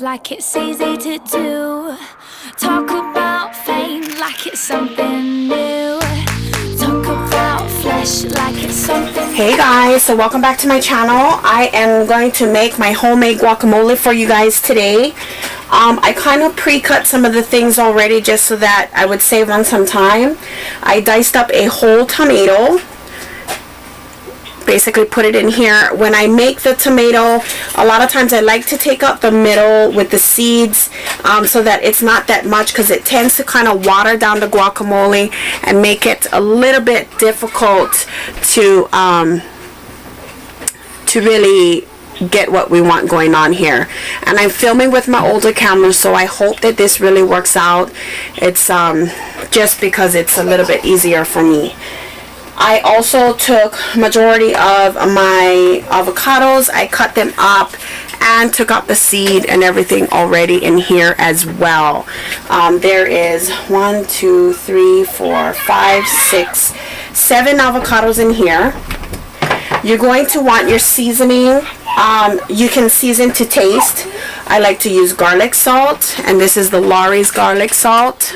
like it's easy to do. Talk about fame like it's something new. Talk about flesh like it's something. Hey guys, so welcome back to my channel. I am going to make my homemade guacamole for you guys today. I kind of pre-cut some of the things already just so that I would save on some time. I diced up a whole tomato. Basically put it in here. When I make the tomato, a lot of times I like to take out the middle with the seeds so that it's not that much, because it tends to kind of water down the guacamole and make it a little bit difficult to really get what we want going on here. And I'm filming with my older camera, so I hope that this really works out. It's just because it's a little bit easier for me. I also took majority of my avocados. I cut them up and took out the seed and everything already in here as well. There is 1, 2, 3, 4, 5, 6, 7 avocados in here. You're going to want your seasoning. You can season to taste. I like to use garlic salt, and this is the Lawry's garlic salt.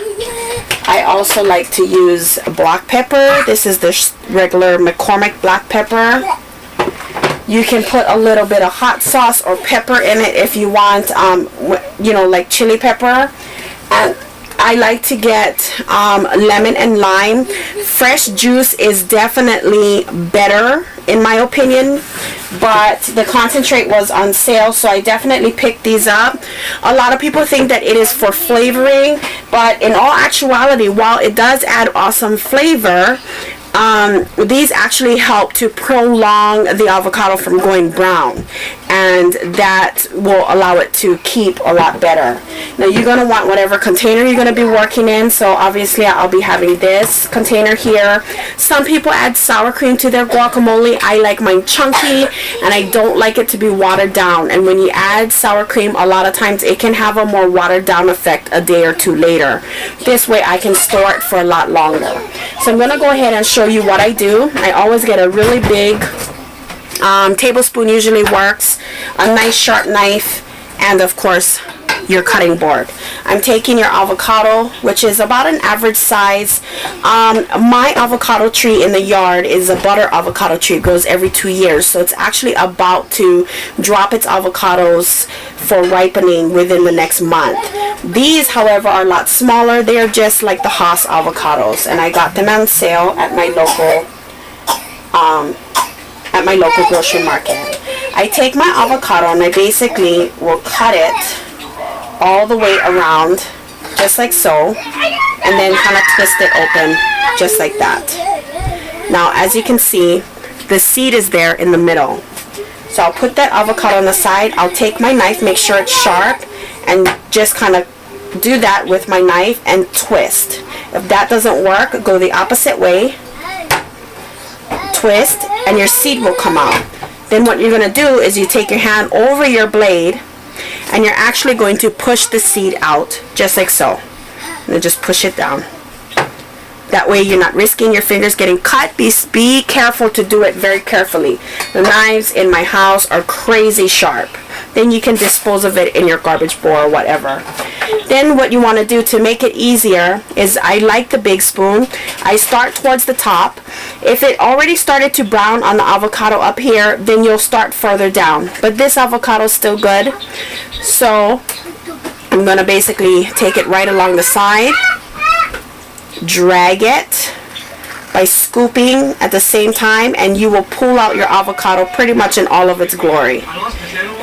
I also like to use black pepper. This is the regular McCormick black pepper. You can put a little bit of hot sauce or pepper in it if you want, you know, like chili pepper. And I like to get lemon and lime. Fresh juice is definitely better in my opinion, but the concentrate was on sale, so I definitely picked these up. A lot of people think that it is for flavoring, but in all actuality, while it does add awesome flavor, these actually help to prolong the avocado from going brown, and that will allow it to keep a lot better. Now you're going to want whatever container you're going to be working in, so obviously I'll be having this container here. Some people add sour cream to their guacamole. I like mine chunky, and I don't like it to be watered down, and when you add sour cream, a lot of times it can have a more watered down effect a day or two later. This way I can store it for a lot longer. So I'm going to go ahead and show you what I do. I always get a really big tablespoon, usually works, a nice sharp knife, and of course your cutting board. I'm taking your avocado, which is about an average size. My avocado tree in the yard is a butter avocado tree. It grows every 2 years, so it's actually about to drop its avocados for ripening within the next month. These, however, are a lot smaller. They are just like the Haas avocados, and I got them on sale at my local grocery market. I take my avocado and I basically will cut it all the way around, just like so, and then kind of twist it open just like that. Now as you can see, the seed is there in the middle, so I'll put that avocado on the side. I'll take my knife, make sure it's sharp, and just kind of do that with my knife and twist. If that doesn't work, go the opposite way, twist, and your seed will come out. Then what you're going to do is you take your hand over your blade, and you're actually going to push the seed out just like so, and then just push it down. That way you're not risking your fingers getting cut. Be careful to do it very carefully. The knives in my house are crazy sharp. Then you can dispose of it in your garbage bowl or whatever. Then what you want to do to make it easier is, I like the big spoon. I start towards the top. If it already started to brown on the avocado up here, then you'll start further down. But this avocado is still good. So I'm going to basically take it right along the side, drag it by scooping at the same time, and you will pull out your avocado pretty much in all of its glory.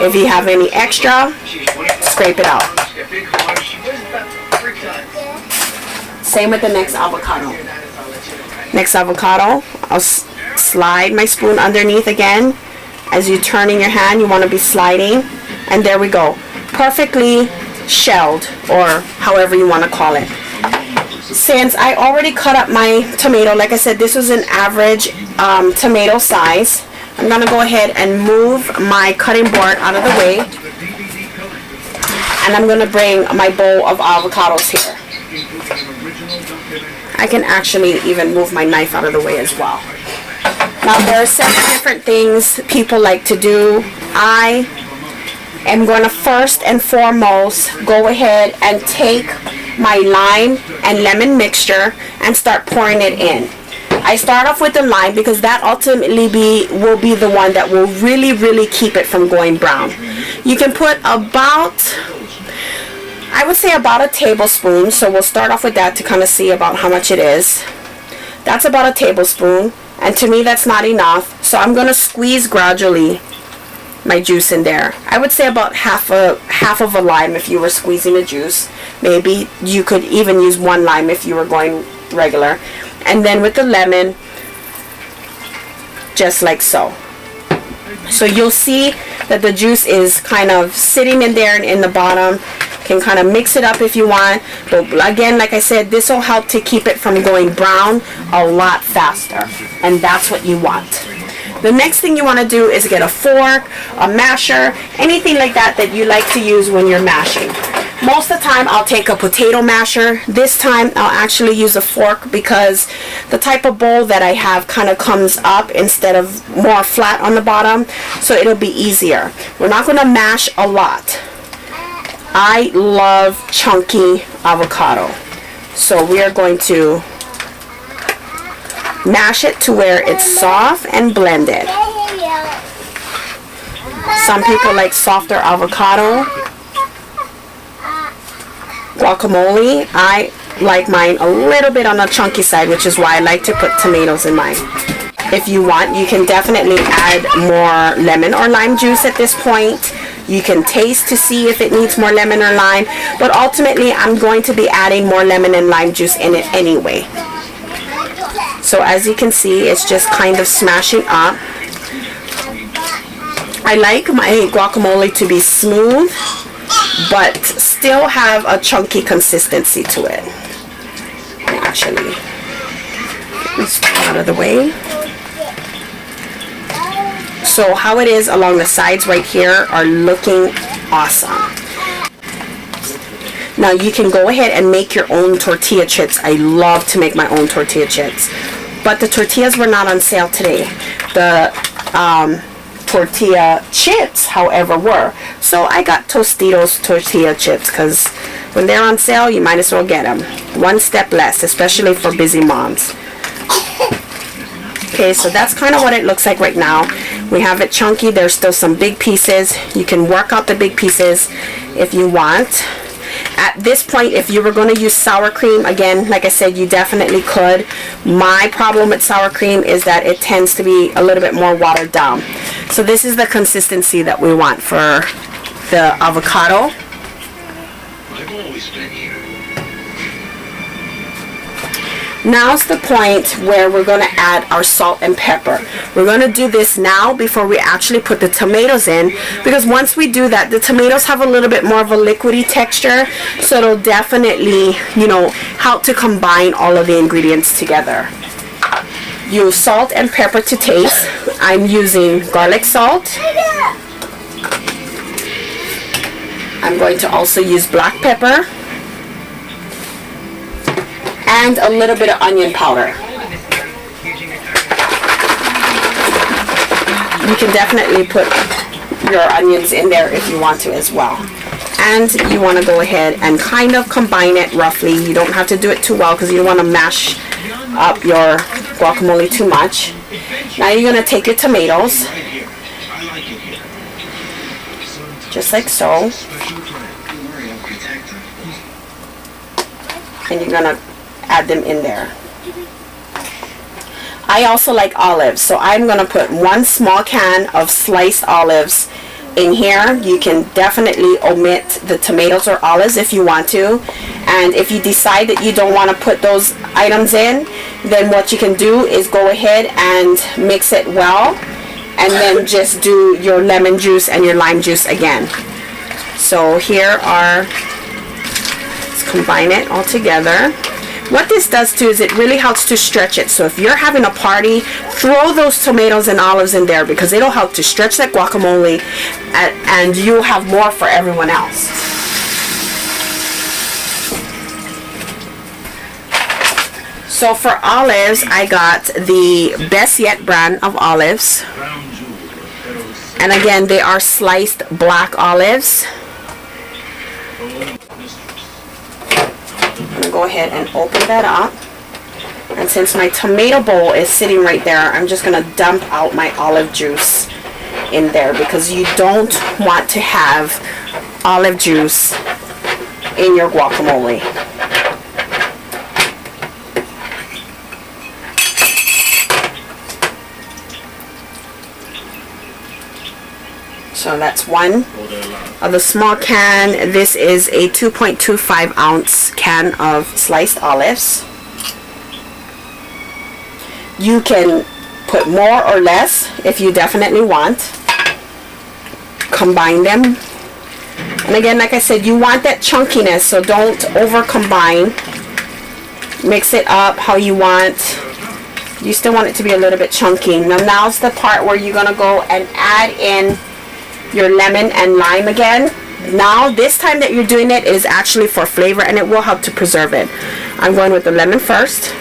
If you have any extra, scrape it out. Same with the next avocado. Next avocado, I'll slide my spoon underneath again. As you turn in your hand, you want to be sliding, and there we go. Perfectly shelled, or however you want to call it. Since I already cut up my tomato, like I said, this was an average tomato size, I'm going to go ahead and move my cutting board out of the way, and I'm going to bring my bowl of avocados here. I can actually even move my knife out of the way as well. Now there are several different things people like to do. I am going to first and foremost go ahead and take my lime and lemon mixture and start pouring it in. I start off with the lime because that ultimately will be the one that will really keep it from going brown. You can put about, I would say about a tablespoon, so we'll start off with that to kind of see about how much it is. That's about a tablespoon, and to me that's not enough, so I'm going to squeeze gradually my juice in there. I would say about half of a lime if you were squeezing the juice. Maybe you could even use one lime if you were going regular. And then with the lemon, just like so. So you'll see that the juice is kind of sitting in there and in the bottom. Can kind of mix it up if you want, but again, like I said, this will help to keep it from going brown a lot faster, and that's what you want. The next thing you want to do is get a fork, a masher, anything like that that you like to use when you're mashing. Most of the time I'll take a potato masher. This time I'll actually use a fork because the type of bowl that I have kind of comes up instead of more flat on the bottom, so it'll be easier. We're not going to mash a lot. I love chunky avocado, so we are going to mash it to where it's soft and blended. Some people like softer avocado. Guacamole, I like mine a little bit on the chunky side, which is why I like to put tomatoes in mine. If you want, you can definitely add more lemon or lime juice at this point. You can taste to see if it needs more lemon or lime, but ultimately I'm going to be adding more lemon and lime juice in it anyway. So as you can see, it's just kind of smashing up. I like my guacamole to be smooth, but still have a chunky consistency to it. Actually, get this out of the way. So how it is along the sides right here are looking awesome. Now you can go ahead and make your own tortilla chips. I love to make my own tortilla chips, but the tortillas were not on sale today. The tortilla chips, however, were. So I got Tostitos tortilla chips because when they're on sale, you might as well get them. One step less, especially for busy moms. Okay, so that's kind of what it looks like right now. We have it chunky. There's still some big pieces. You can work out the big pieces if you want. At this point, if you were going to use sour cream, again, like I said, you definitely could. My problem with sour cream is that it tends to be a little bit more watered down. So this is the consistency that we want for the avocado. I've always been here. Now's the point where we're going to add our salt and pepper. We're going to do this now before we actually put the tomatoes in, because once we do that, the tomatoes have a little bit more of a liquidy texture, so it'll definitely, you know, help to combine all of the ingredients together. Use salt and pepper to taste. I'm using garlic salt. I'm going to also use black pepper and a little bit of onion powder. You can definitely put your onions in there if you want to as well. And you want to go ahead and kind of combine it roughly. You don't have to do it too well because you don't want to mash up your guacamole too much. Now you're going to take your tomatoes, just like so, and you're going to add them in there. I also like olives, so I'm going to put one small can of sliced olives in here. You can definitely omit the tomatoes or olives if you want to, and if you decide that you don't want to put those items in, then what you can do is go ahead and mix it well, and then just do your lemon juice and your lime juice again. So here are, let's combine it all together. What this does too is it really helps to stretch it. So if you're having a party, throw those tomatoes and olives in there because it'll help to stretch that guacamole, and you'll have more for everyone else. So for olives, I got the Best Yet brand of olives. And again, they are sliced black olives. I'm gonna go ahead and open that up. And since my tomato bowl is sitting right there, I'm just gonna dump out my olive juice in there, because you don't want to have olive juice in your guacamole. So that's one of the small can. This is a 2.25 ounce can of sliced olives. You can put more or less if you definitely want. Combine them. And again, like I said, you want that chunkiness, so don't over combine. Mix it up how you want. You still want it to be a little bit chunky. Now's the part where you're gonna go and add in your lemon and lime again. Now, this time that you're doing it is actually for flavor, and it will help to preserve it. I'm going with the lemon first.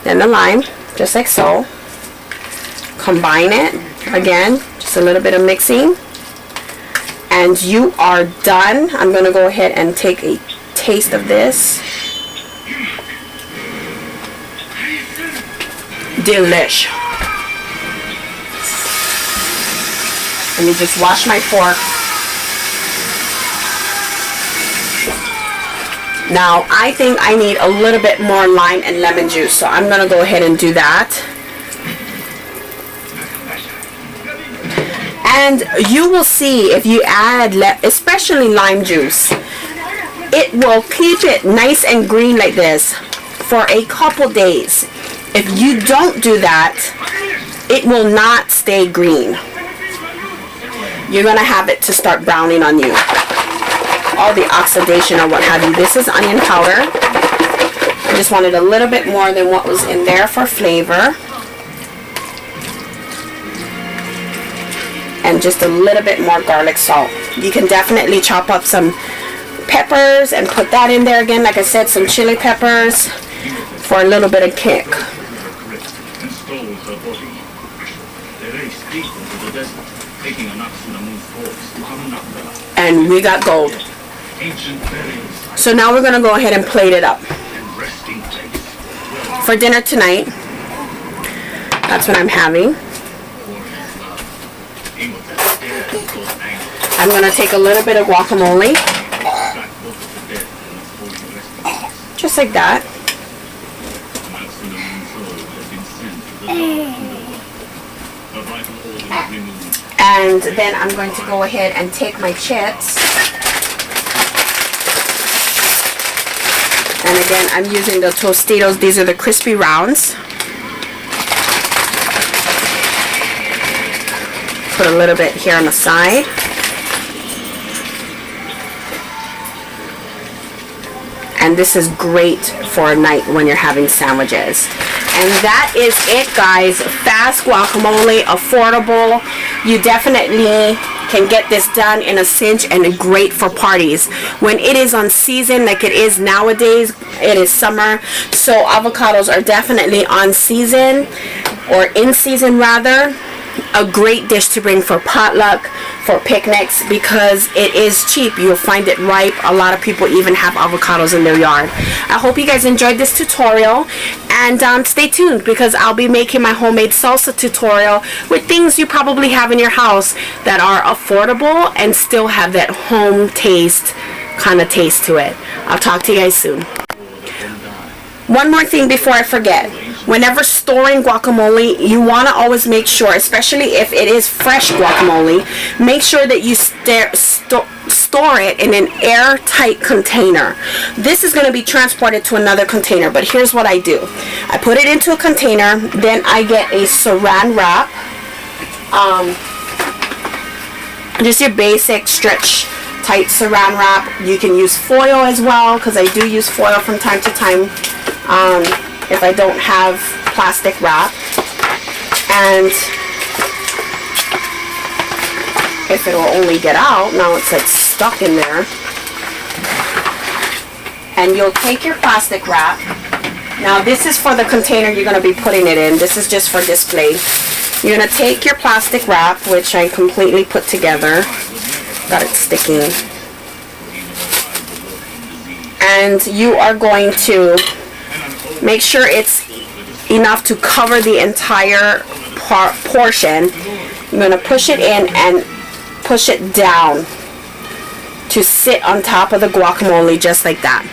Then the lime, just like so. Combine it. Again, just a little bit of mixing. And you are done. I'm going to go ahead and take a taste of this. Delish. Let me just wash my fork. Now, I think I need a little bit more lime and lemon juice, so I'm going to go ahead and do that. And you will see if you add, especially lime juice, it will keep it nice and green like this for a couple days. If you don't do that, it will not stay green. You're going to have it to start browning on you. All the oxidation or what have you. This is onion powder. I just wanted a little bit more than what was in there for flavor. And just a little bit more garlic salt. You can definitely chop up some peppers and put that in there again. Like I said, some chili peppers for a little bit of kick. And we got gold. So now we're going to go ahead and plate it up. For dinner tonight, that's what I'm having. I'm going to take a little bit of guacamole. Just like that. And then I'm going to go ahead and take my chips. And again, I'm using the Tostitos. These are the crispy rounds. Put a little bit here on the side. And this is great for a night when you're having sandwiches. And that is it, guys. Fast guacamole, affordable. You definitely can get this done in a cinch, and great for parties. When it is on season, like it is nowadays, it is summer, so avocados are definitely on season, or in season rather. A great dish to bring for potluck, for picnics, because it is cheap. You'll find it ripe. A lot of people even have avocados in their yard. I hope you guys enjoyed this tutorial, and stay tuned, because I'll be making my homemade salsa tutorial with things you probably have in your house that are affordable and still have that home taste, kind of taste to it. I'll talk to you guys soon. One more thing before I forget. Whenever storing guacamole, you want to always make sure, especially if it is fresh guacamole, make sure that you store it in an airtight container. This is going to be transported to another container, but here's what I do. I put it into a container, then I get a saran wrap, just your basic stretch tight saran wrap. You can use foil as well, because I do use foil from time to time. If I don't have plastic wrap, and if it will only get out, now it's like stuck in there, and you'll take your plastic wrap Now this is for the container you're going to be putting it in. This is just for display. You're going to take your plastic wrap, which I completely put together. Got it sticking. And you are going to make sure it's enough to cover the entire portion. You're going to push it in and push it down to sit on top of the guacamole just like that.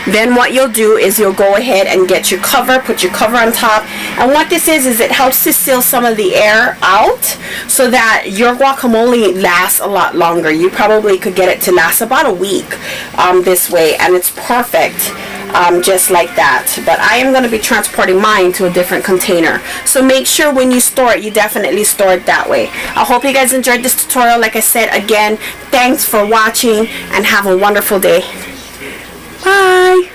Then what you'll do is you'll go ahead and get your cover, put your cover on top. And what this is it helps to seal some of the air out so that your guacamole lasts a lot longer. You probably could get it to last about a week this way, and it's perfect just like that. But I am going to be transporting mine to a different container. So make sure when you store it, you definitely store it that way. I hope you guys enjoyed this tutorial. Like I said, again, thanks for watching and have a wonderful day. Bye.